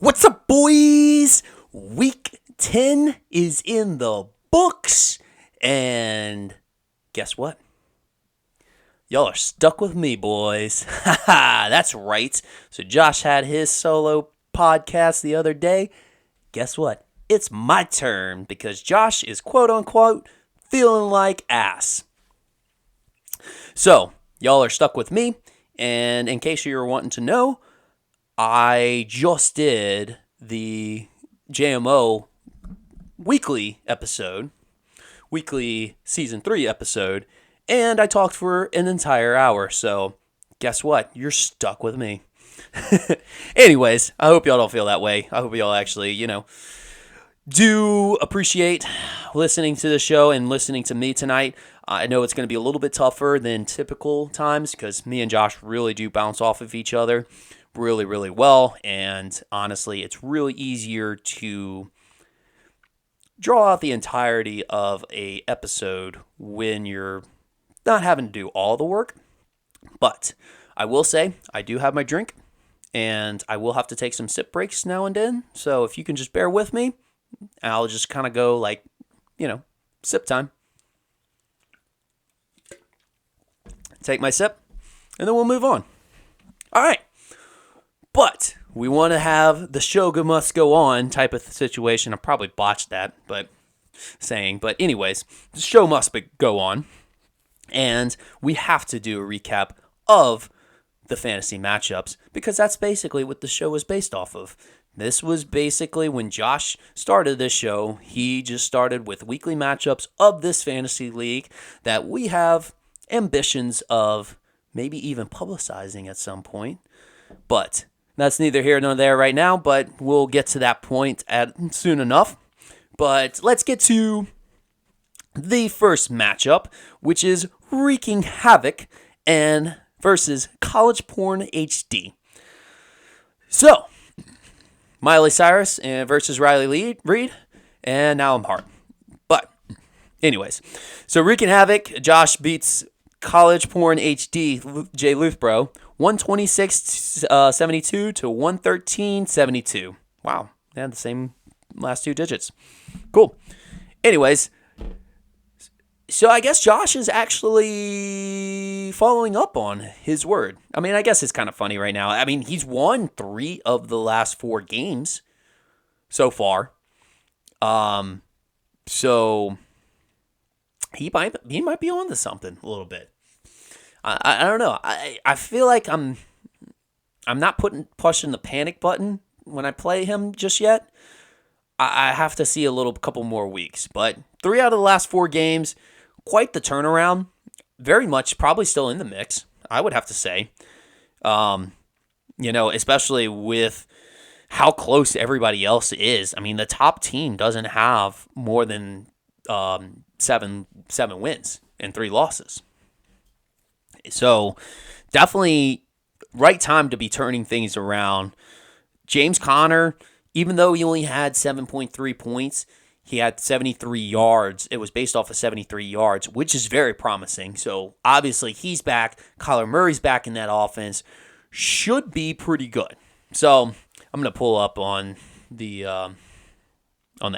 What's up, boys? Week 10 is in the books, and guess what? Y'all are stuck with me, boys. Haha, that's right. So Josh had his solo podcast the other day. Guess what? It's my turn because Josh is quote-unquote feeling like ass. So, y'all are stuck with me, and in case you were wanting to know, I just did the JMO weekly season 3 episode, and I talked for an entire hour, so guess what? You're stuck with me. Anyways, I hope y'all don't feel that way. I hope y'all actually, do appreciate listening to the show and listening to me tonight. I know it's going to be a little bit tougher than typical times because me and Josh really do bounce off of each other really, really well. And honestly, it's really easier to draw out the entirety of a episode when you're not having to do all the work. But I will say I do have my drink and I will have to take some sip breaks now and then. So if you can just bear with me, I'll just kind of go sip time. Take my sip and then we'll move on. All right. But we want to have the show must go on type of situation. I probably botched that, but anyways, the show must go on. And we have to do a recap of the fantasy matchups because that's basically what the show was based off of. This was basically when Josh started this show. He just started with weekly matchups of this fantasy league that we have ambitions of maybe even publicizing at some point. But that's neither here nor there right now, but we'll get to that point soon enough. But let's get to the first matchup, which is Wreaking Havoc and versus College Porn HD. So, Miley Cyrus versus Riley Reid, and now I'm hard. But, anyways, so Wreaking Havoc, Josh beats College Porn HD, Jay Luthbro, 126.72 to 113.72. Wow, they had the same last two digits. Cool. Anyways, so I guess Josh is actually following up on his word. I mean, I guess it's kind of funny right now. I mean, he's won 3 of the last 4 games so far. So he might be on to something a little bit. I don't know. I feel like I'm not pushing the panic button when I play him just yet. I have to see a couple more weeks. But 3 out of the last 4 games, quite the turnaround. Very much probably still in the mix, I would have to say. Especially with how close everybody else is. I mean, the top team doesn't have more than 7 wins and 3 losses. So definitely right time to be turning things around. James Conner, even though he only had 7.3 points, he had 73 yards. It was based off of 73 yards, which is very promising. So obviously he's back. Kyler Murray's back in that offense. Should be pretty good. So I'm going to pull up on the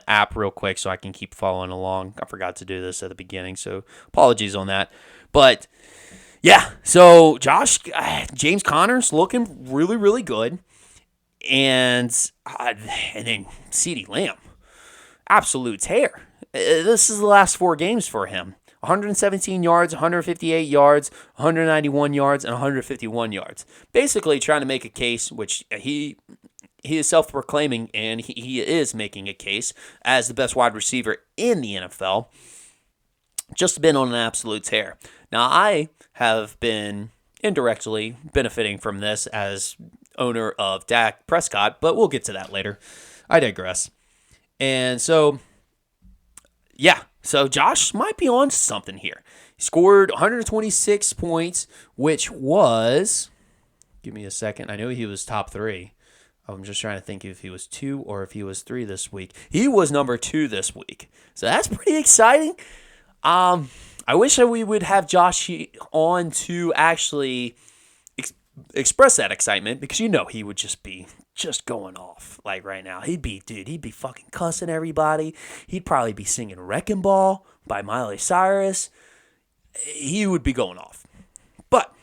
app real quick so I can keep following along. I forgot to do this at the beginning, so apologies on that. But yeah, so James Conner's looking really, really good. And then CeeDee Lamb, absolute tear. This is the last 4 games for him. 117 yards, 158 yards, 191 yards, and 151 yards. Basically trying to make a case, which he is self-proclaiming, and he is making a case as the best wide receiver in the NFL. Just been on an absolute tear. Now, I have been indirectly benefiting from this as owner of Dak Prescott, but we'll get to that later. I digress. And so, yeah, so Josh might be on something here. He scored 126 points, which was, give me a second, I know he was top 3. I'm just trying to think if he was 2 or if he was 3 this week. He was number 2 this week. So that's pretty exciting. I wish that we would have Josh on to actually express that excitement because he would just be just going off like right now. He'd be fucking cussing everybody. He'd probably be singing Wrecking Ball by Miley Cyrus. He would be going off. But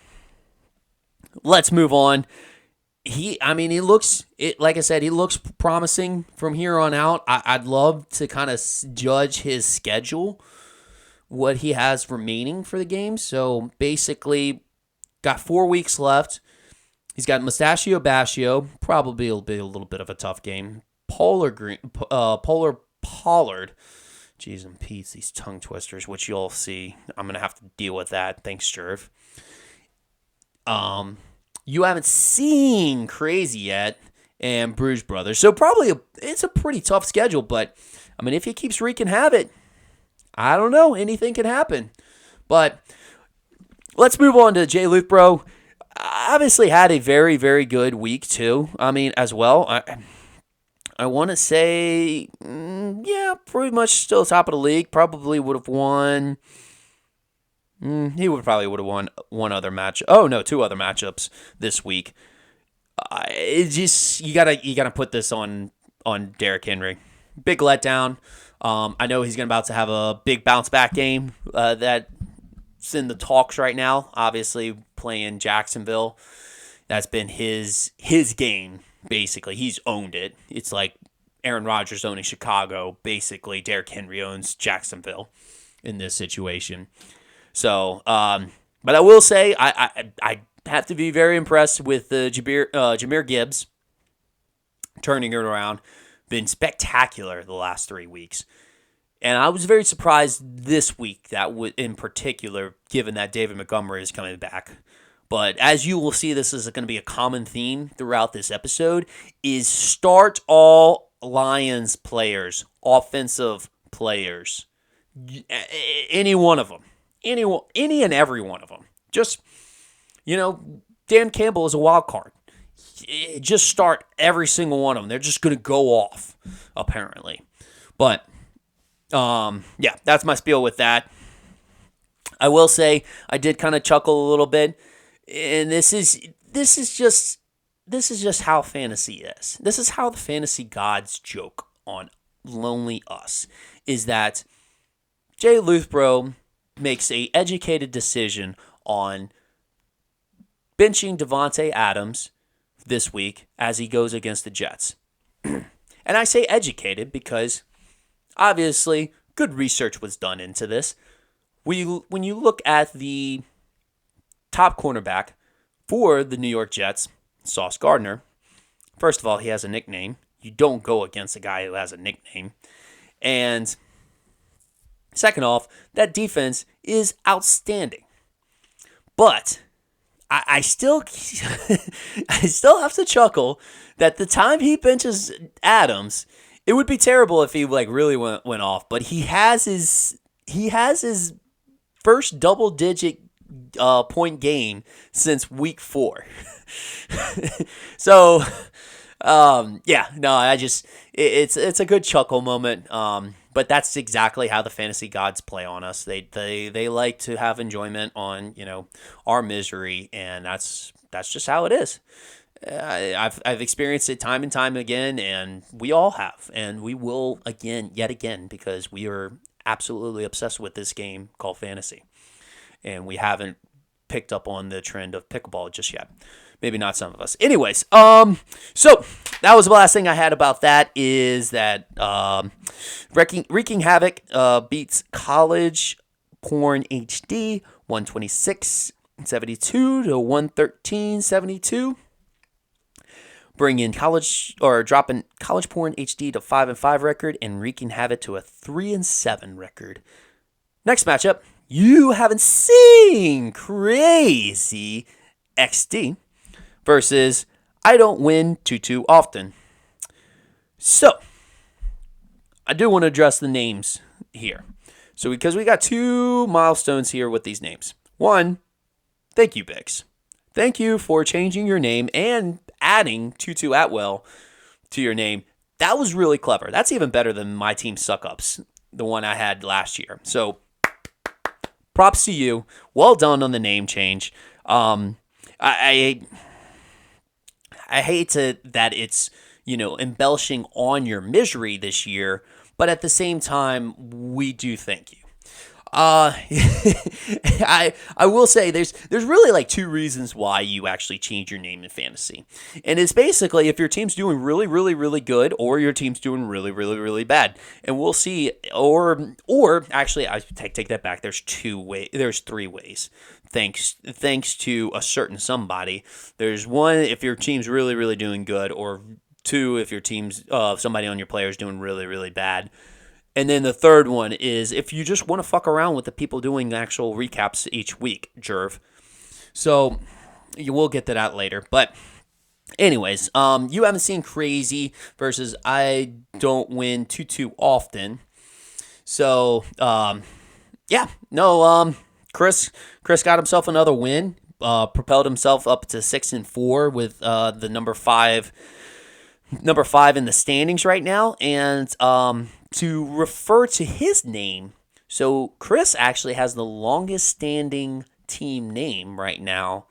let's move on. He looks, like I said, he looks promising from here on out. I'd love to kind of judge his schedule, what he has remaining for the game. So basically, got 4 weeks left. He's got Mustachio Bashio, probably will be a little bit of a tough game. Pollard. Jeez and Pete's, these tongue twisters, which you'll see. I'm going to have to deal with that. Thanks, Jerv. You haven't seen CrAzY yet, and Bruges Brothers. So probably it's a pretty tough schedule, but I mean, if he keeps wreaking havoc, I don't know. Anything can happen. But let's move on to Jay Luthbro. Obviously had a very, very good week too. I mean, as well. I want to say, pretty much still top of the league. Probably would have won. He would have won one other match. Oh no, 2 other matchups this week. It just you gotta put this on Derrick Henry. Big letdown. I know he's about to have a big bounce back game. That's in the talks right now. Obviously playing Jacksonville. That's been his game. Basically, he's owned it. It's like Aaron Rodgers owning Chicago. Basically, Derrick Henry owns Jacksonville in this situation. So, but I will say I have to be very impressed with Jahmyr Gibbs turning it around. Been spectacular the last 3 weeks. And I was very surprised this week that in particular, given that David Montgomery is coming back. But as you will see, this is going to be a common theme throughout this episode, is start all Lions players, offensive players, any one of them. Any and every one of them. Just, Dan Campbell is a wild card. Just start every single one of them. They're just going to go off, apparently. But, that's my spiel with that. I will say I did kind of chuckle a little bit, and this is just how fantasy is. This is how the fantasy gods joke on Lonely Us, is that Jay Luthbro makes a educated decision on benching Davante Adams this week as he goes against the Jets. And I say educated because obviously good research was done into this. When you look at the top cornerback for the New York Jets, Sauce Gardner, first of all, he has a nickname. You don't go against a guy who has a nickname. And second off, that defense is outstanding. But I still have to chuckle that the time he benches Adams, it would be terrible if he really went off. But he has his first double-digit point gain since week 4. So, it's a good chuckle moment. But that's exactly how the fantasy gods play on us. They like to have enjoyment on our misery, and that's just how it is. I've experienced it time and time again, and we all have, and we will yet again, because we are absolutely obsessed with this game called fantasy, and we haven't picked up on the trend of pickleball just yet. Maybe not some of us. Anyways, so that was the last thing I had about that, is that Wreaking Havoc beats College Porn HD 126.72 to 113.72. Dropping College Porn HD to 5-5 record, and Wreaking Havoc to a 3-7 record. Next matchup, You Haven't Seen CrAzY XD versus I Don't Win TuTu Often. So, I do want to address the names here. So, because we got 2 milestones here with these names. One, thank you, Bix. Thank you for changing your name and adding TuTu Atwell to your name. That was really clever. That's even better than my team suck-ups, the one I had last year. So, props to you. Well done on the name change. I I hate that it's, embellishing on your misery this year, but at the same time, we do thank you. I will say there's really like two reasons why you actually change your name in fantasy, and it's basically if your team's doing really really really good or your team's doing really really really bad, and we'll see. Or actually, I take that back. There's three ways. Thanks to a certain somebody. There's one if your team's really really doing good, or two if your team's somebody on your player is doing really really bad. And then the third one is if you just want to fuck around with the people doing actual recaps each week, Jerv. So you will get to that later. But anyways, you haven't seen CrAzY versus I don't win TuTu often. So Chris got himself another win. Propelled himself up to 6-4 with the number five in the standings right now, and to refer to his name, so Chris actually has the longest standing team name right now,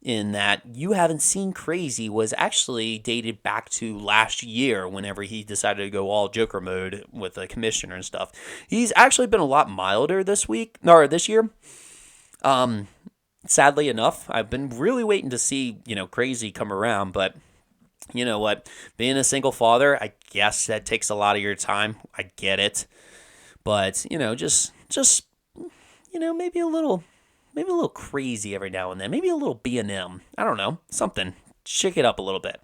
in that You Haven't Seen CrAzY was actually dated back to last year whenever he decided to go all Joker mode with the commissioner and stuff. He's actually been a lot milder this year. Sadly enough, I've been really waiting to see, CrAzY come around, but you know what? Being a single father, I guess that takes a lot of your time. I get it. But, just maybe a little crazy every now and then. Maybe a little B&M. I don't know. Something. Shake it up a little bit.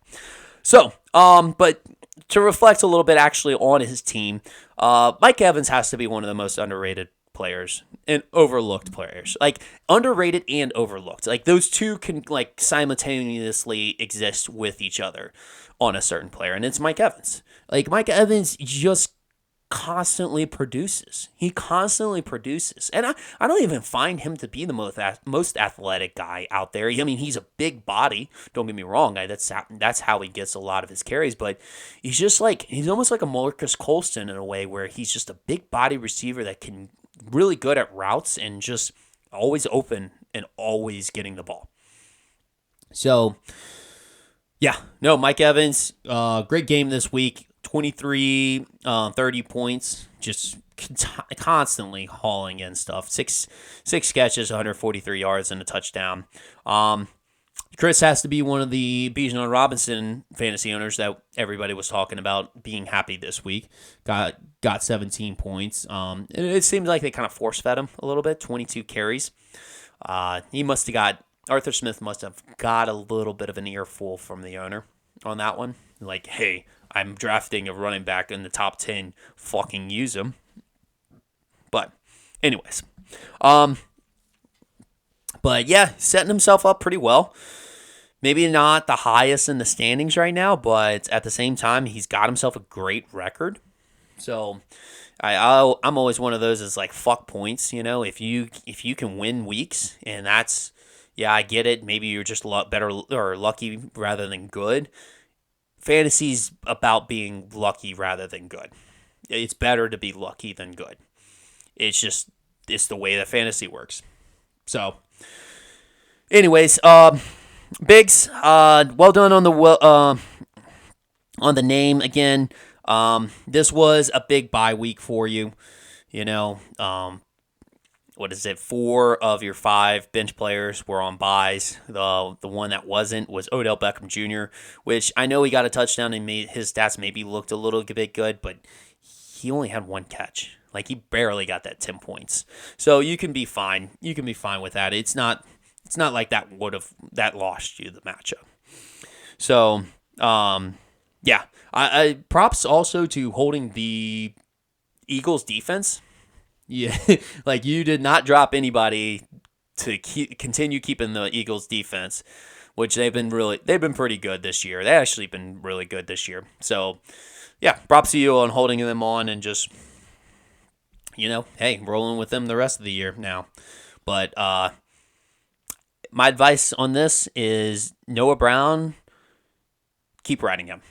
So, but to reflect a little bit actually on his team, Mike Evans has to be one of the most underrated players and overlooked players. Like underrated and overlooked. Like those two can like simultaneously exist with each other on a certain player, and it's Mike Evans. Like Mike Evans just constantly produces. He constantly produces. And I don't even find him to be the most athletic guy out there. I mean, he's a big body. Don't get me wrong. That's how he gets a lot of his carries. But he's almost like a Marcus Colston in a way where he's just a big body receiver that can really good at routes and just always open and always getting the ball. So, Mike Evans, great game this week. 23, 30 points, just constantly hauling in stuff. Six catches, 143 yards, and a touchdown. Chris has to be one of the Bijan Robinson fantasy owners that everybody was talking about being happy this week. Got 17 points. It seems like they kind of force-fed him a little bit, 22 carries. Arthur Smith must have got a little bit of an earful from the owner on that one. Like, hey, I'm drafting a running back in the top 10. Fucking use him. But, anyways. But yeah, setting himself up pretty well. Maybe not the highest in the standings right now, but at the same time, he's got himself a great record. So I'm always one of those that's like fuck points. If you can win weeks, and that's I get it. Maybe you're just better or lucky rather than good. Fantasy's about being lucky rather than good. It's better to be lucky than good. It's the way that fantasy works. So, anyways, Biggs, well done on the name again. This was a big bye week for you. What is it? 4 of your 5 bench players were on byes. The one that wasn't was Odell Beckham Jr., which I know he got a touchdown and his stats maybe looked a little bit good, but he only had 1 catch. Like he barely got that 10 points. So you can be fine. You can be fine with that. It's not like that lost you the matchup. So I props also to holding the Eagles defense. Yeah, like you did not drop anybody to continue keeping the Eagles defense, which they've been pretty good this year. They've actually been really good this year. So, props to you on holding them on and just, hey, rolling with them the rest of the year now. But my advice on this is Noah Brown, keep riding him.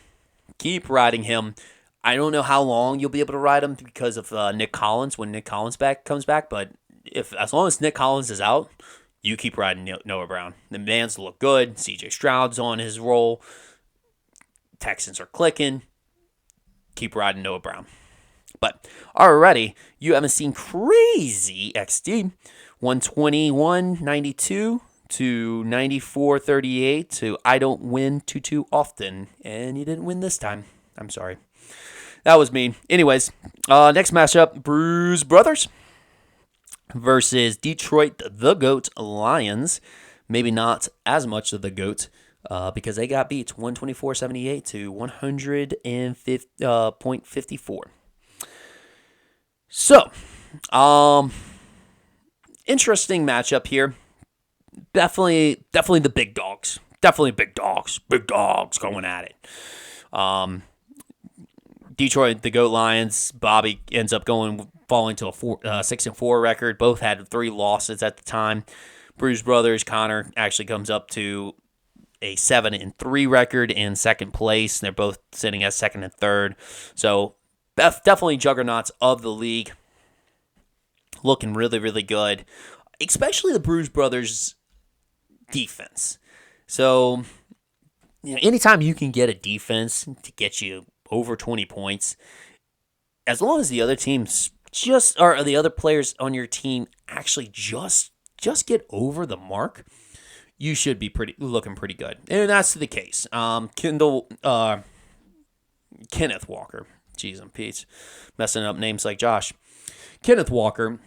Keep riding him. I don't know how long you'll be able to ride him because of Nick Collins when Nick Collins comes back, but as long as Nick Collins is out, you keep riding Noah Brown. The man's look good. CJ Stroud's on his roll. Texans are clicking. Keep riding Noah Brown. But already, you haven't seen crazy XD. 121.92 to 94.38 to I don't win TuTu often. And you didn't win this time. I'm sorry. That was mean. Anyways, next matchup, Bruise Brothers versus Detroit the GOAT Lions. Maybe not as much of the GOAT because they got beat 124.78 to 100.54. So, interesting matchup here. Definitely the big dogs. Definitely big dogs. Big dogs going at it. Detroit, the GOAT Lions, Bobby ends up falling to a 6-4 record. Both had 3 losses at the time. Bruise Brothers, Connor actually comes up to a 7-3 record in second place. They're both sitting at second and third. So definitely juggernauts of the league. Looking really, really good. Especially the Bruise Brothers defense. So, anytime you can get a defense to get you over 20 points, as long as the other teams or the other players on your team actually just get over the mark, you should be looking pretty good. And that's the case. Kenneth Walker. Jeez, I'm Pete. Messing up names like Josh. Kenneth Walker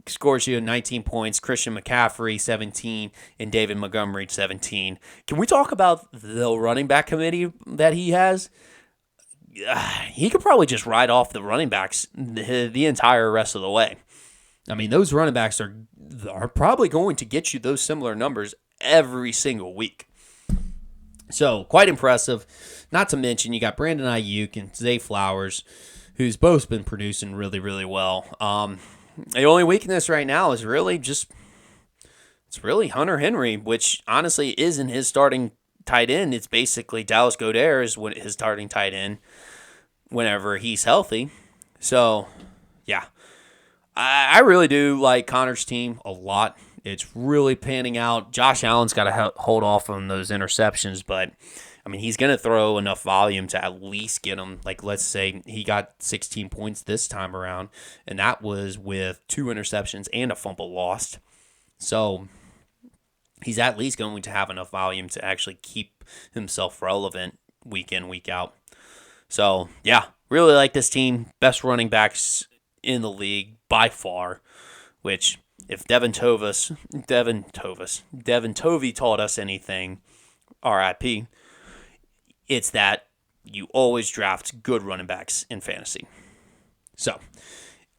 scores you 19 points, Christian McCaffrey 17, and David Montgomery 17. Can we talk about the running back committee that he has? He could probably just ride off the running backs the entire rest of the way. I mean, those running backs are probably going to get you those similar numbers every single week. So, quite impressive. Not to mention, you got Brandon Ayuk and Zay Flowers, who's both been producing really, really well. The only weakness right now is really Hunter Henry, which honestly isn't his starting tight end. It's basically Dallas Goedert is his starting tight end whenever he's healthy. So, yeah. I really do like Connor's team a lot. It's really panning out. Josh Allen's got to hold off on those interceptions, but I mean, he's going to throw enough volume to at least get him. Like, let's say he got 16 points this time around, and that was with 2 interceptions and a fumble lost. So he's at least going to have enough volume to actually keep himself relevant week in, week out. So, yeah, really like this team. Best running backs in the league by far, which if Devin Tovey taught us anything, RIP, it's that you always draft good running backs in fantasy. So,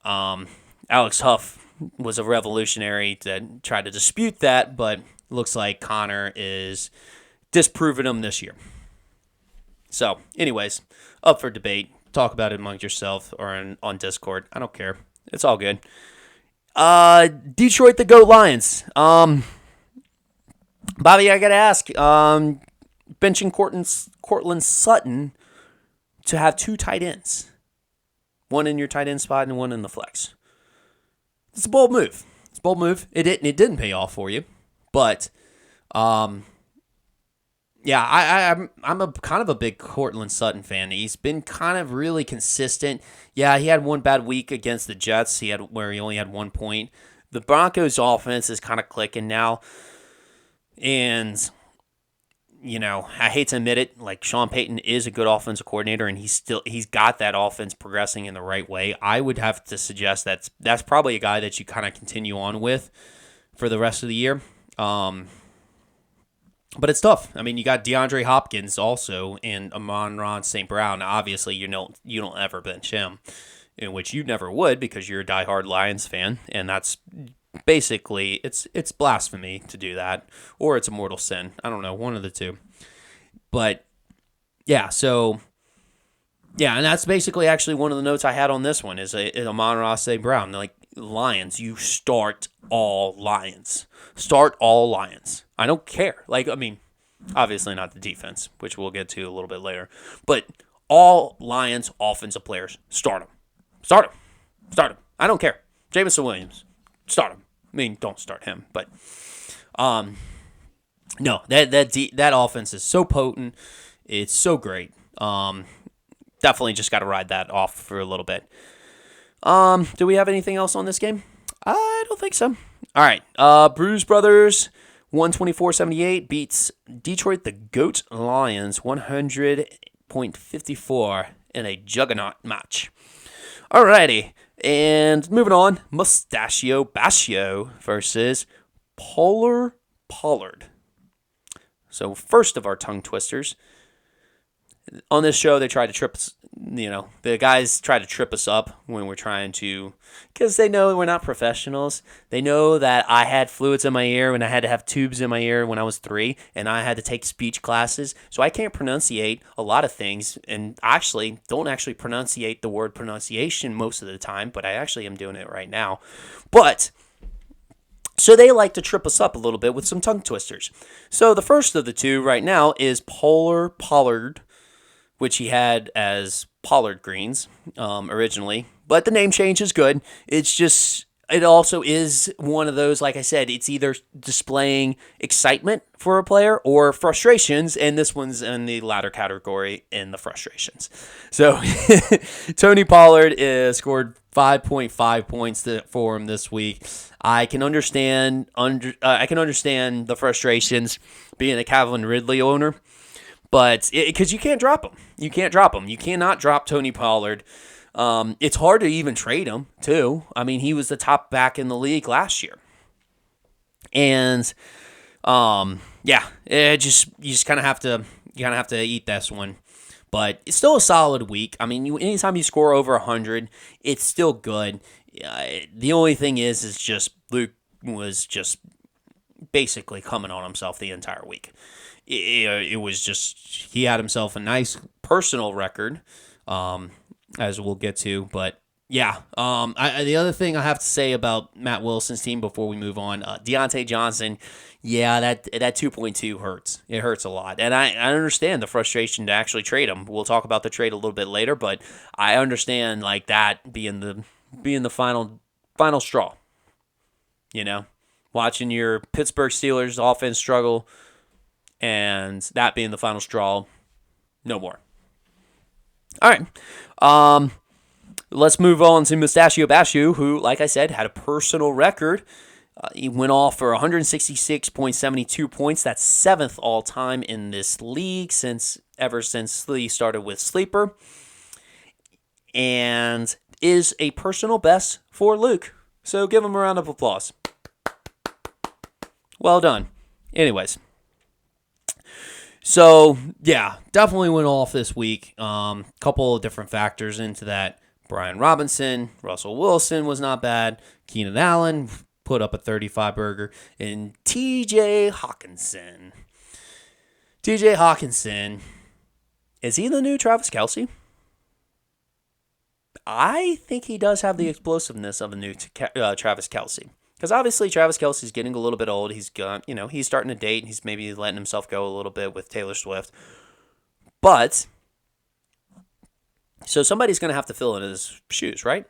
Alex Huff was a revolutionary that tried to dispute that, but looks like Connor is disproving him this year. So, anyways, up for debate. Talk about it among yourself or on Discord. I don't care. It's all good. Detroit the GOAT Lions. Bobby, I got to ask, benching Cortland Sutton to have 2 tight ends. One in your tight end spot and one in the flex. It's a bold move. It didn't pay off for you. But, yeah, I'm a kind of a big Cortland Sutton fan. He's been kind of really consistent. Yeah, he had one bad week against the Jets. Where he only had 1 point. The Broncos' offense is kind of clicking now, and I hate to admit it, like Sean Payton is a good offensive coordinator, and he's got that offense progressing in the right way. I would have to suggest that's probably a guy that you kind of continue on with for the rest of the year. But it's tough. I mean, you got DeAndre Hopkins also and Amon-Ra St. Brown. Obviously, you don't ever bench him, in which you never would because you're a diehard Lions fan, and that's basically it's blasphemy to do that, or it's a mortal sin. I don't know, one of the two. But yeah, so yeah, and that's basically actually one of the notes I had on this one is Amon-Ra St. Brown. Like, Lions, you start all Lions. Start all Lions. I don't care. Like, I mean, obviously not the defense, which we'll get to a little bit later. But all Lions offensive players, start them. Start them. I don't care. Jameson Williams, start him. I mean, don't start him, but no, that offense is so potent. It's so great. Definitely just got to ride that off for a little bit. Do we have anything else on this game? I don't think so. All right. Bruise Brothers 124-78 beats Detroit the Goat Lions 100.54 in a juggernaut match. Alrighty. And moving on, Bashio versus Pollard. So first of our tongue twisters. On this show, they try to trip us, the guys try to trip us up when we're trying to, because they know we're not professionals. They know that I had fluids in my ear when I had to have tubes in my ear when I was 3, and I had to take speech classes. So I can't pronunciate a lot of things, and actually don't actually pronunciate the word pronunciation most of the time, but I actually am doing it right now. But so they like to trip us up a little bit with some tongue twisters. So the first of the two right now is Pollard, which he had as Pollard Greens originally. But the name change is good. It also is one of those, like I said, it's either displaying excitement for a player or frustrations, and this one's in the latter category in the frustrations. So Tony Pollard scored 5.5 points for him this week. I can understand the frustrations being a Calvin Ridley owner. But because you can't drop him. You cannot drop Tony Pollard. It's hard to even trade him, too. I mean, he was the top back in the league last year. And, you just kind of have to eat this one. But it's still a solid week. I mean, anytime you score over 100, it's still good. The only thing is just Luke was just basically coming on himself the entire week. It was just, he had himself a nice personal record, as we'll get to. But yeah, the other thing I have to say about Matt Wilson's team before we move on, Deontay Johnson, yeah, that 2.2 hurts. It hurts a lot. And I understand the frustration to actually trade him. We'll talk about the trade a little bit later, but I understand like that being the final straw. Watching your Pittsburgh Steelers offense struggle, and that being the final straw, no more. All right. Let's move on to Bashio, who, like I said, had a personal record. He went off for 166.72 points. That's 7th all-time in this league ever since Lee started with Sleeper. And is a personal best for Luke. So give him a round of applause. Well done. Anyways. So, yeah, definitely went off this week. Couple of different factors into that. Brian Robinson, Russell Wilson was not bad. Keenan Allen put up a 35-burger. And TJ Hawkinson. TJ Hawkinson, is he the new Travis Kelce? I think he does have the explosiveness of a new Travis Kelce. Because obviously Travis Kelce's getting a little bit old. He's starting to date. He's maybe letting himself go a little bit with Taylor Swift. But, so somebody's going to have to fill in his shoes, right?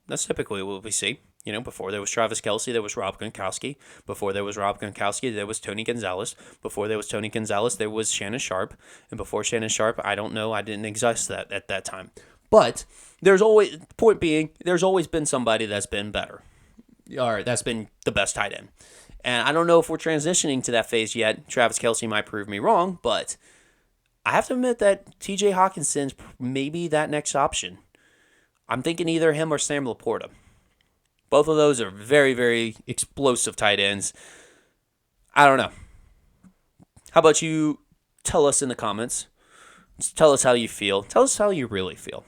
That's typically what we see. Before there was Travis Kelce, there was Rob Gronkowski. Before there was Rob Gronkowski, there was Tony Gonzalez. Before there was Tony Gonzalez, there was Shannon Sharp. And before Shannon Sharp, I don't know. I didn't exist that at that time. But there's always been somebody that's been better. All right, that's been the best tight end. And I don't know if we're transitioning to that phase yet. Travis Kelce might prove me wrong, but I have to admit that TJ Hawkinson's maybe that next option. I'm thinking either him or Sam Laporta. Both of those are very, very explosive tight ends. I don't know. How about you tell us in the comments? Tell us how you feel. Tell us how you really feel.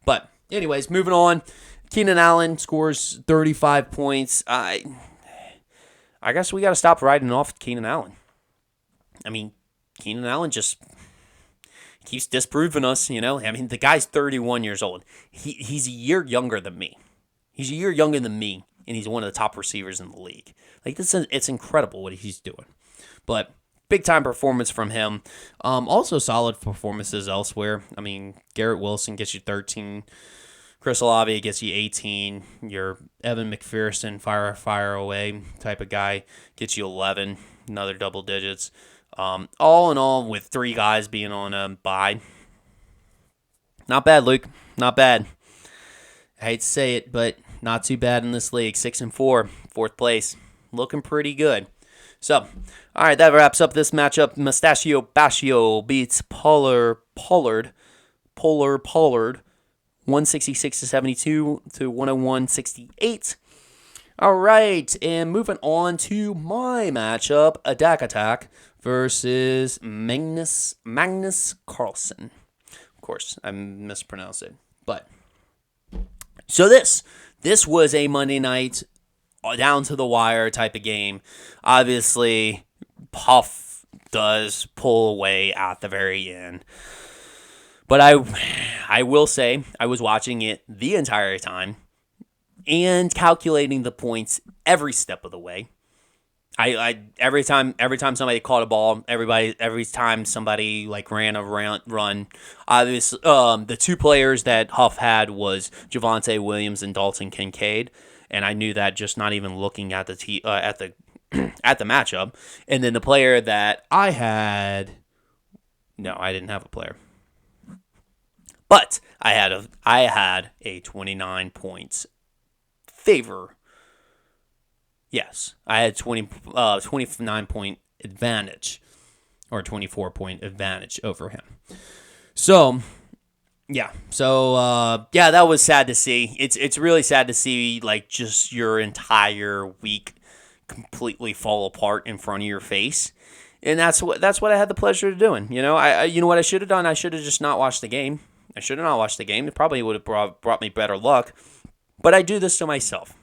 But anyways, moving on. Keenan Allen scores 35 points. I guess we got to stop riding off Keenan Allen. I mean, Keenan Allen just keeps disproving us, I mean, the guy's 31 years old. He's a year younger than me. And he's one of the top receivers in the league. It's incredible what he's doing. But big-time performance from him. Also solid performances elsewhere. I mean, Garrett Wilson gets you 13. Chris Olave gets you 18. Your Evan McPherson, fire away type of guy, gets you 11. Another double digits. All in all, with 3 guys being on a bye, not bad, Luke. Not bad. I hate to say it, but not too bad in this league. 6-4, 4th place, looking pretty good. So, all right, that wraps up this matchup. Mustachio Bashio beats Pollard, 166-72 to 101-68. All right, and moving on to my matchup, Attack versus Magnus Carlsen. Of course, I mispronounced it, but so this was a Monday night down to the wire type of game. Obviously, Huff does pull away at the very end. But I will say I was watching it the entire time and calculating the points every step of the way. I every time somebody caught a ball, every time somebody like ran a run, obviously the 2 players that Huff had was Javonte Williams and Dalton Kincaid, and I knew that just not even looking at the at the matchup. And then the player that I had, no, I didn't have a player. But I had a 29 points favor. Yes, I had 29 point advantage, or 24 point advantage over him. So, yeah. So, that was sad to see. It's really sad to see, like, just your entire week completely fall apart in front of your face. And that's what I had the pleasure of doing. You know, you know what I should have done? I should have just not watched the game. I should have not watched the game. It probably would have brought me better luck. But I do this to myself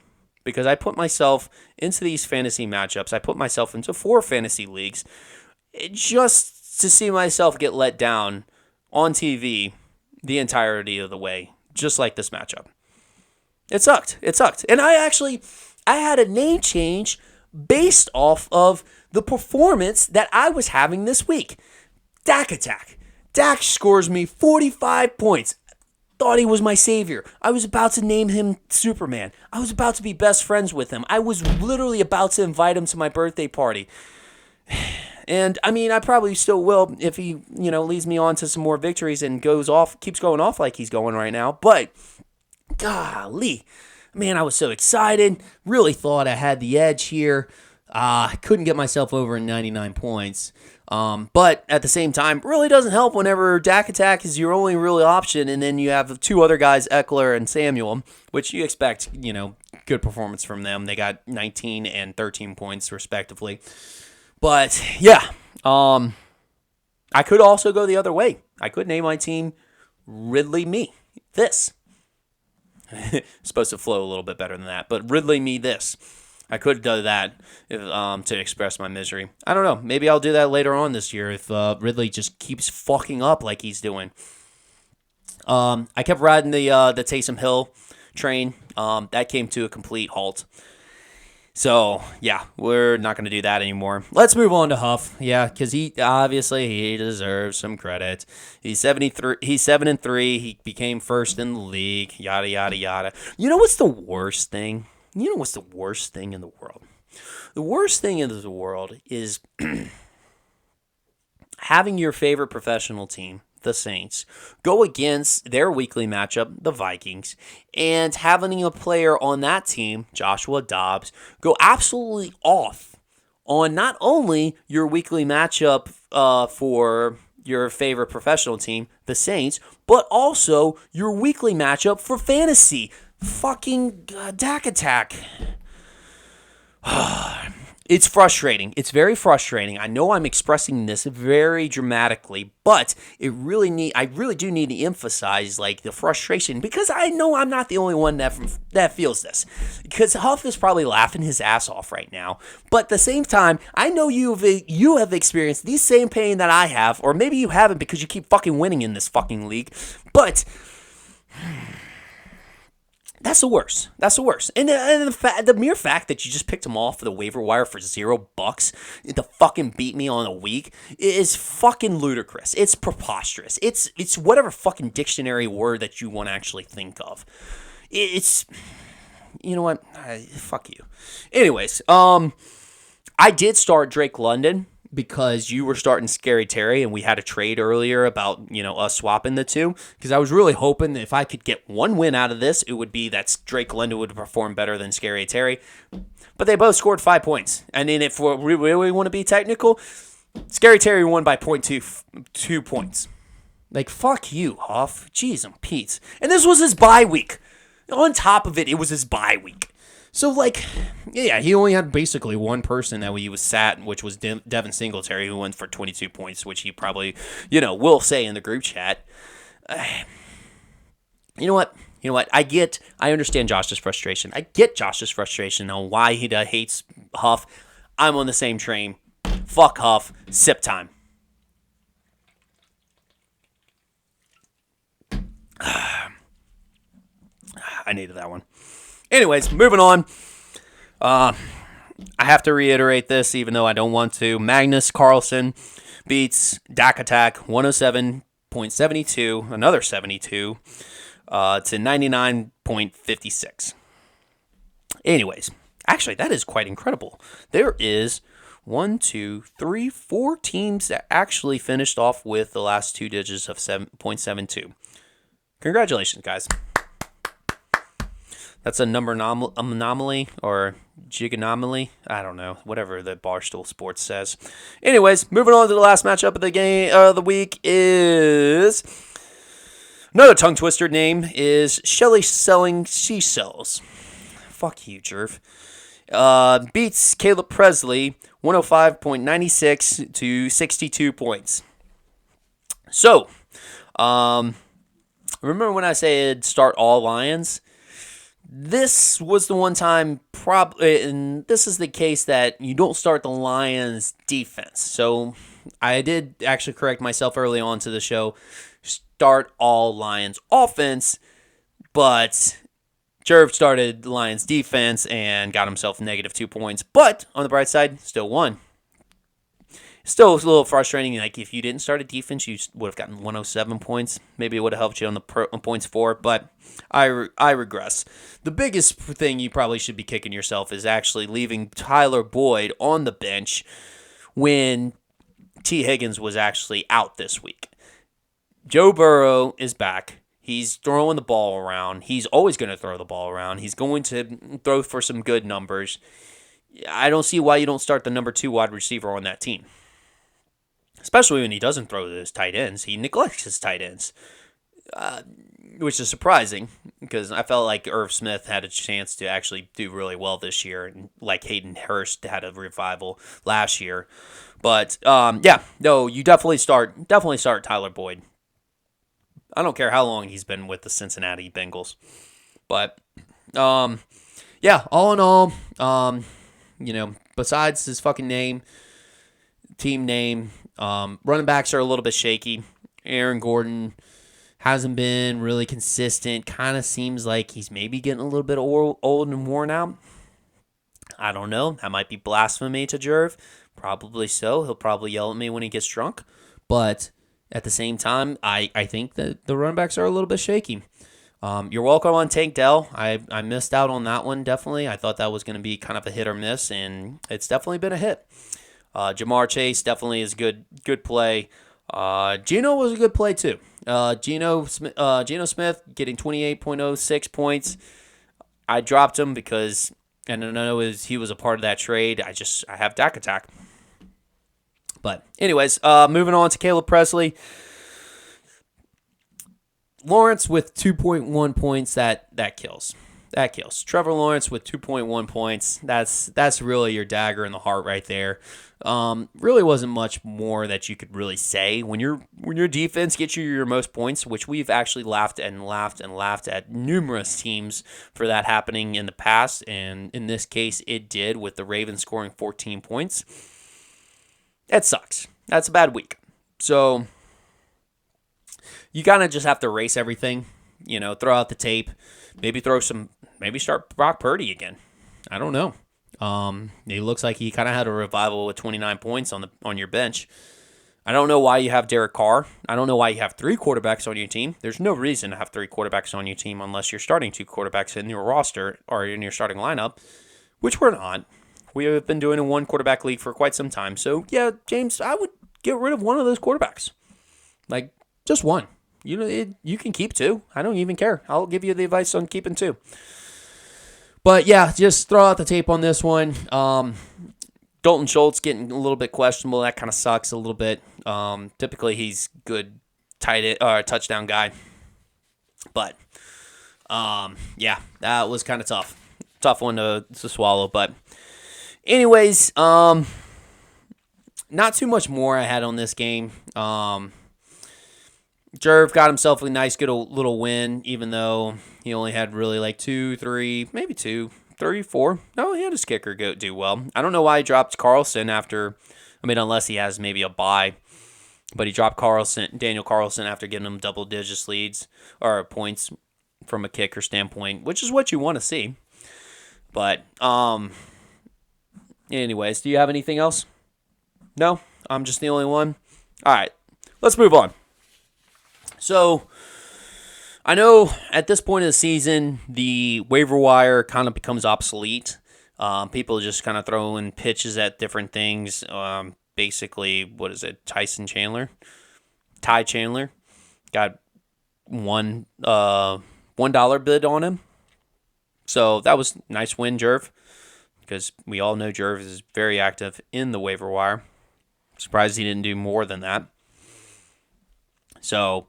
because I put myself into these fantasy matchups. I put myself into 4 fantasy leagues just to see myself get let down on TV the entirety of the way, just like this matchup. It sucked. And I had a name change based off of the performance that I was having this week. Attack. Dak scores me 45 points. Thought he was my savior. I was about to name him Superman. I was about to be best friends with him. I was literally about to invite him to my birthday party. And, I mean, I probably still will if he, leads me on to some more victories and keeps going off like he's going right now. But, golly, man, I was so excited. Really thought I had the edge here. I couldn't get myself over 99 points. But at the same time, really doesn't help whenever Dak Attack is your only real option, and then you have 2 other guys, Eckler and Samuel, which you expect, good performance from them. They got 19 and 13 points respectively. But yeah, I could also go the other way. I could name my team Ridley Me This. Supposed to flow a little bit better than that, but Ridley Me This. I could have done that to express my misery. I don't know. Maybe I'll do that later on this year if Ridley just keeps fucking up like he's doing. I kept riding the Taysom Hill train. That came to a complete halt. So, yeah, we're not going to do that anymore. Let's move on to Huff. Yeah, because he deserves some credit. He's 7-3. He became first in the league. Yada, yada, yada. You know what's the worst thing? You know what's the worst thing in the world? The worst thing in the world is having your favorite professional team, the Saints, go against their weekly matchup, the Vikings, and having a player on that team, Joshua Dobbs, go absolutely off on not only your weekly matchup for your favorite professional team, the Saints, but also your weekly matchup for fantasy. Fucking Dak Attack. It's frustrating. It's very frustrating. I know I'm expressing this very dramatically, but I really do need to emphasize like the frustration because I know I'm not the only one that feels this. Because Huff is probably laughing his ass off right now, but at the same time, I know you have experienced the same pain that I have, or maybe you haven't because you keep fucking winning in this fucking league. But that's the worst. And the mere fact that you just picked him off the waiver wire for $0 to fucking beat me on a week is fucking ludicrous. It's preposterous. It's whatever fucking dictionary word that you want to actually think of. It's, you know what? Fuck you. Anyways, I did start Drake London because you were starting Scary Terry and we had a trade earlier about, us swapping the two. Because I was really hoping that if I could get one win out of this, it would be that Drake London would perform better than Scary Terry. But they both scored 5 points. And then if we really want to be technical, Scary Terry won by 2 points. Like, fuck you, Huff. Jeez and Pete. And this was his bye week. On top of it, it was his bye week. So, he only had basically one person that he was sat, which was Devin Singletary, who went for 22 points, which he probably, will say in the group chat. You know what? I understand Josh's frustration. I get Josh's frustration on why he hates Huff. I'm on the same train. Fuck Huff. Sip time. I needed that one. Anyways, moving on. I have to reiterate this, even though I don't want to. Magnus Carlsen beats Dak Attack 107.72, another 72, to 99.56. Anyways, actually, that is quite incredible. There is 4 teams that actually finished off with the last two digits of 7.72. Congratulations, guys. That's a number anomaly or jig-anomaly. I don't know. Whatever the Barstool Sports says. Anyways, moving on to the last matchup of the week is another tongue twister name is Shelly selling Seashells. Fuck you, Jerv. Beats Caleb Pressley 105.96 to 62 points. So, remember when I said start all Lions? This was the one time, and this is the case that you don't start the Lions defense. So I did actually correct myself early on to the show. Start all Lions offense, but Jerv started the Lions defense and got himself -2 points. But on the bright side, still won. Still a little frustrating. Like, if you didn't start a defense, you would have gotten 107 points. Maybe it would have helped you on the points for. But I regress. The biggest thing you probably should be kicking yourself is actually leaving Tyler Boyd on the bench when T. Higgins was actually out this week. Joe Burrow is back. He's throwing the ball around. He's always going to throw the ball around. He's going to throw for some good numbers. I don't see why you don't start the number 2 wide receiver on that team. Especially when he doesn't throw to his tight ends. He neglects his tight ends, which is surprising because I felt like Irv Smith had a chance to actually do really well this year, and like Hayden Hurst had a revival last year. But you definitely start Tyler Boyd. I don't care how long he's been with the Cincinnati Bengals, but all in all, besides his fucking name, team name. Running backs are a little bit shaky. Aaron Gordon hasn't been really consistent. Kind of seems like he's maybe getting a little bit old and worn out. I don't know. That might be blasphemy to Jerv. Probably so. He'll probably yell at me when he gets drunk. But at the same time, I think that the running backs are a little bit shaky. You're welcome on Tank Dell. I missed out on that one, definitely. I thought that was going to be kind of a hit or miss, and it's definitely been a hit. Jamar Chase definitely is good play. Geno was a good play too. Geno Smith getting 28.06 points. I dropped him because, and I know he was a part of that trade. I have Dak Attack. But anyways, moving on to Caleb Pressley. Lawrence with 2.1 points, that kills. That kills. Trevor Lawrence with 2.1 points. That's really your dagger in the heart right there. Really wasn't much more that you could really say. When your defense gets you your most points, which we've actually laughed at numerous teams for that happening in the past, and in this case it did with the Ravens scoring 14 points. That sucks. That's a bad week. So you kind of just have to erase everything, throw out the tape, maybe start Brock Purdy again. I don't know. It looks like he kind of had a revival with 29 points on your bench. I don't know why you have Derek Carr. I don't know why you have 3 quarterbacks on your team. There's no reason to have 3 quarterbacks on your team unless you're starting 2 quarterbacks in your roster or in your starting lineup, which we're not. We have been doing a one quarterback league for quite some time. So, yeah, James, I would get rid of one of those quarterbacks. Like, just one. You can keep two. I don't even care. I'll give you the advice on keeping two. But, yeah, just throw out the tape on this one. Dalton Schultz getting a little bit questionable. That kind of sucks a little bit. Typically, he's good touchdown guy. But, yeah, that was kind of tough. Tough one to swallow. But, anyways, not too much more I had on this game. Jerv got himself a nice, good little win, even though he only had really like 2, 3, maybe 2, 3, 4. No, he had his kicker do well. I don't know why he dropped Carlsen unless he has maybe a bye. But he dropped Daniel Carlsen after giving him double-digit leads or points from a kicker standpoint, which is what you want to see. But, anyways, do you have anything else? No? I'm just the only one? All right, let's move on. So, I know at this point of the season, the waiver wire kind of becomes obsolete. People just kind of throwing pitches at different things. Basically, what is it? Ty Chandler got $1 bid on him. So that was a nice win, Jerv, because we all know Jerv is very active in the waiver wire. Surprised he didn't do more than that. So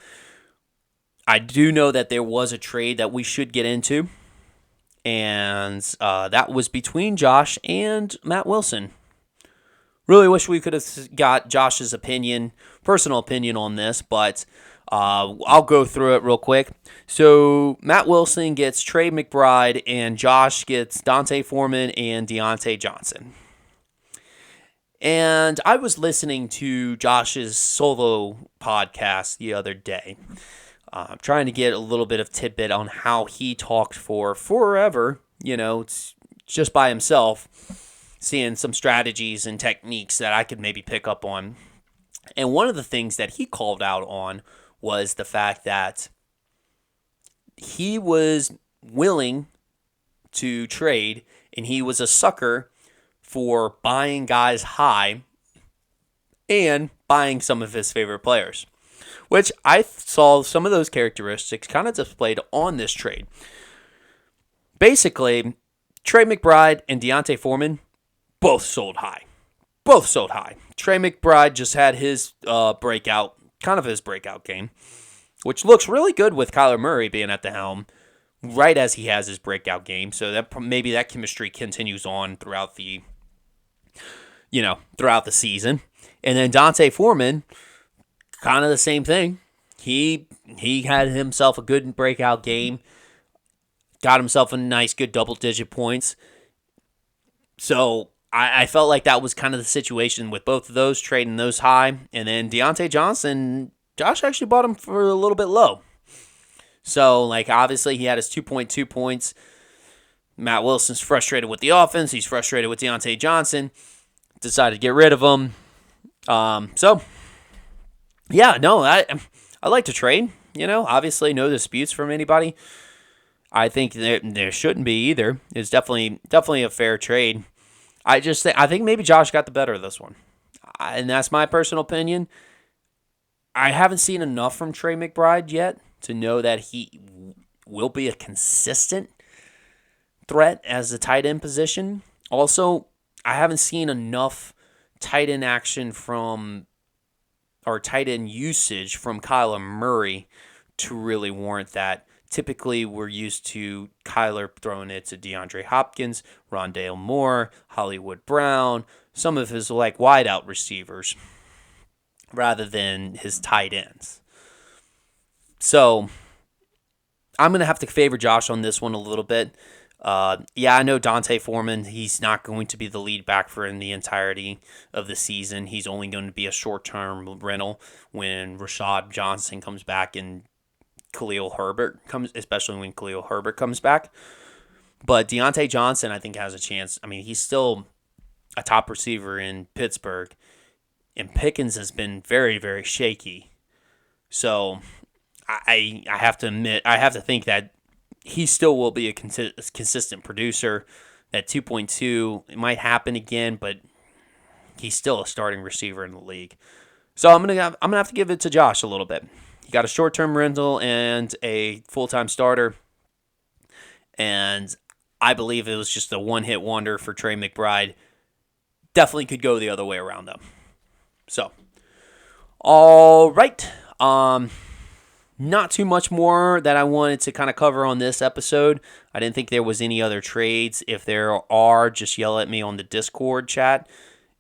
I do know that there was a trade that we should get into, and that was between Josh and Matt Wilson. Really wish we could have got Josh's personal opinion on this, but I'll go through it real quick. So Matt Wilson gets Trey McBride, and Josh gets Dante Foreman and Deontay Johnson. And I was listening to Josh's solo podcast the other day, trying to get a little bit of tidbit on how he talked for forever, just by himself, seeing some strategies and techniques that I could maybe pick up on. And one of the things that he called out on was the fact that he was willing to trade, and he was a sucker for buying guys high and buying some of his favorite players, which I saw some of those characteristics kind of displayed on this trade. Basically, Trey McBride and Deontay Foreman both sold high. Trey McBride just had his breakout game, which looks really good with Kyler Murray being at the helm right as he has his breakout game. So that maybe that chemistry continues on throughout the season. And then Dante Foreman, kind of the same thing. He had himself a good breakout game, got himself a nice, good double-digit points. So I felt like that was kind of the situation with both of those, trading those high. And then Deontay Johnson, Josh actually bought him for a little bit low. So, obviously he had his 2.2 points. Matt Wilson's frustrated with the offense. He's frustrated with Deontay Johnson. Decided to get rid of him. I like to trade. Obviously no disputes from anybody. I think there shouldn't be either. It's definitely a fair trade. I think maybe Josh got the better of this one, and that's my personal opinion. I haven't seen enough from Trey McBride yet to know that he will be a consistent threat as a tight end position. Also, I haven't seen enough tight end action or tight end usage from Kyler Murray to really warrant that. Typically, we're used to Kyler throwing it to DeAndre Hopkins, Rondale Moore, Hollywood Brown, some of his wideout receivers, rather than his tight ends. So, I'm going to have to favor Josh on this one a little bit. I know Dante Foreman, he's not going to be the lead back for in the entirety of the season. He's only going to be a short-term rental when Rashad Johnson comes back and Khalil Herbert comes, especially when Khalil Herbert comes back. But Deontay Johnson, I think, has a chance. I mean, he's still a top receiver in Pittsburgh, and Pickens has been very, very shaky. So I have to admit, I have to think that he still will be a consistent producer. that 2.2 might happen again, but he's still a starting receiver in the league. So I'm gonna have to give it to Josh a little bit. He got a short-term rental and a full-time starter, and I believe it was just a one-hit wonder for Trey McBride. Definitely could go the other way around though. So, all right. Not too much more that I wanted to kind of cover on this episode. I didn't think there was any other trades. If there are, just yell at me on the Discord chat,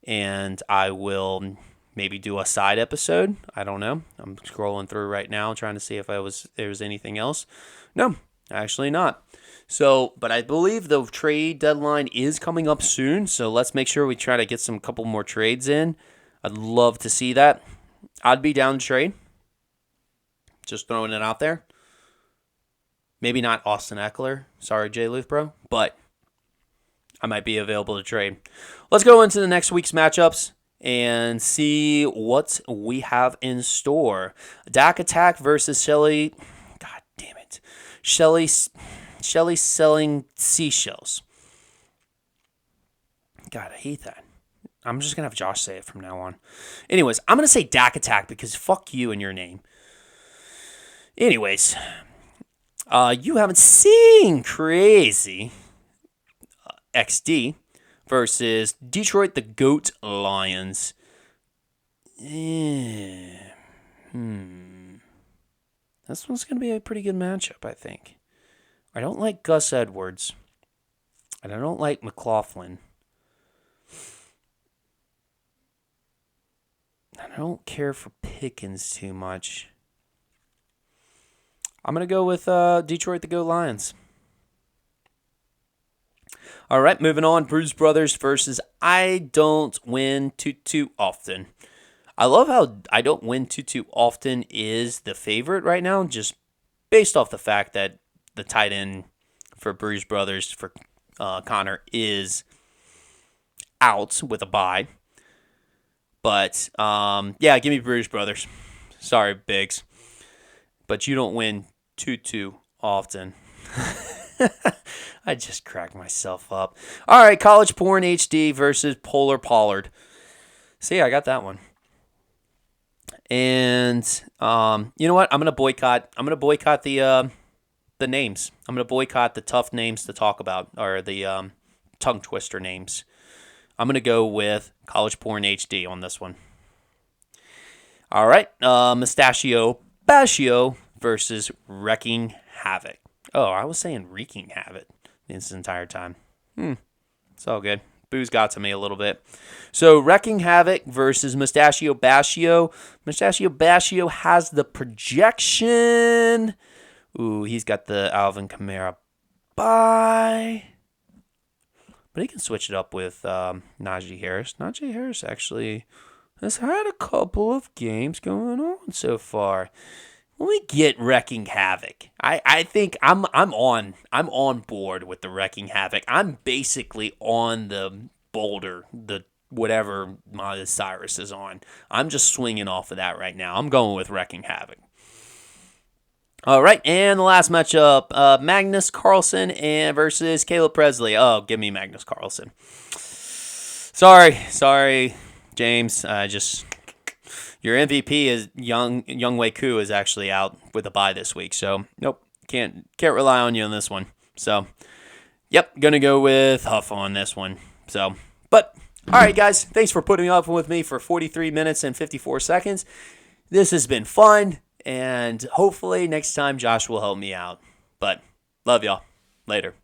and I will maybe do a side episode. I don't know. I'm scrolling through right now trying to see if there was anything else. No, actually not. So, but I believe the trade deadline is coming up soon, so let's make sure we try to get some couple more trades in. I'd love to see that. I'd be down to trade. Just throwing it out there. Maybe not Austin Eckler. Sorry, Jay Luthbro, but I might be available to trade. Let's go into the next week's matchups and see what we have in store. Dak Attack versus Shelly. God damn it. Shelly selling Seashells. God, I hate that. I'm just going to have Josh say it from now on. Anyways, I'm going to say Dak Attack because fuck you and your name. Anyways, you haven't seen CrAzY XD versus Detroit the Goat Lions. This one's going to be a pretty good matchup, I think. I don't like Gus Edwards. And I don't like McLaughlin. And I don't care for Pickens too much. I'm going to go with Detroit the Goat Lions. All right, moving on. Bruise Brothers versus I Don't Win TuTu Often. I love how I Don't Win TuTu Often is the favorite right now, just based off the fact that the tight end for Bruise Brothers for Connor is out with a bye. But, yeah, give me Bruise Brothers. Sorry, Biggs. But you don't win TuTu often. I just cracked myself up. All right, College Porn HD versus Pollard. See, I got that one. And you know what? I'm gonna boycott the names. I'm gonna boycott the tough names to talk about, or the tongue twister names. I'm gonna go with College Porn HD on this one. All right, Mustachio Bashio versus Wrecking Havoc. Oh, I was saying Wreaking Havoc this entire time. It's all good. Booze got to me a little bit. So, Wrecking Havoc versus Mustachio Bashio. Mustachio Bashio has the projection. Ooh, he's got the Alvin Kamara bye. But he can switch it up with Najee Harris. Najee Harris actually has had a couple of games going on so far. Let me get Wrecking Havoc. I think I'm on board with the Wrecking Havoc. I'm basically on the Boulder, the whatever Miley Cyrus is on. I'm just swinging off of that right now. I'm going with Wrecking Havoc. All right, and the last matchup, Magnus Carlsen versus Caleb Pressley. Oh, give me Magnus Carlsen. Sorry, James. Your MVP is Younghoe Koo is actually out with a bye this week, so nope, can't rely on you on this one. So, yep, gonna go with Huff on this one. So, but all right, guys, thanks for putting up with me for 43 minutes and 54 seconds. This has been fun, and hopefully next time Josh will help me out. But love y'all. Later.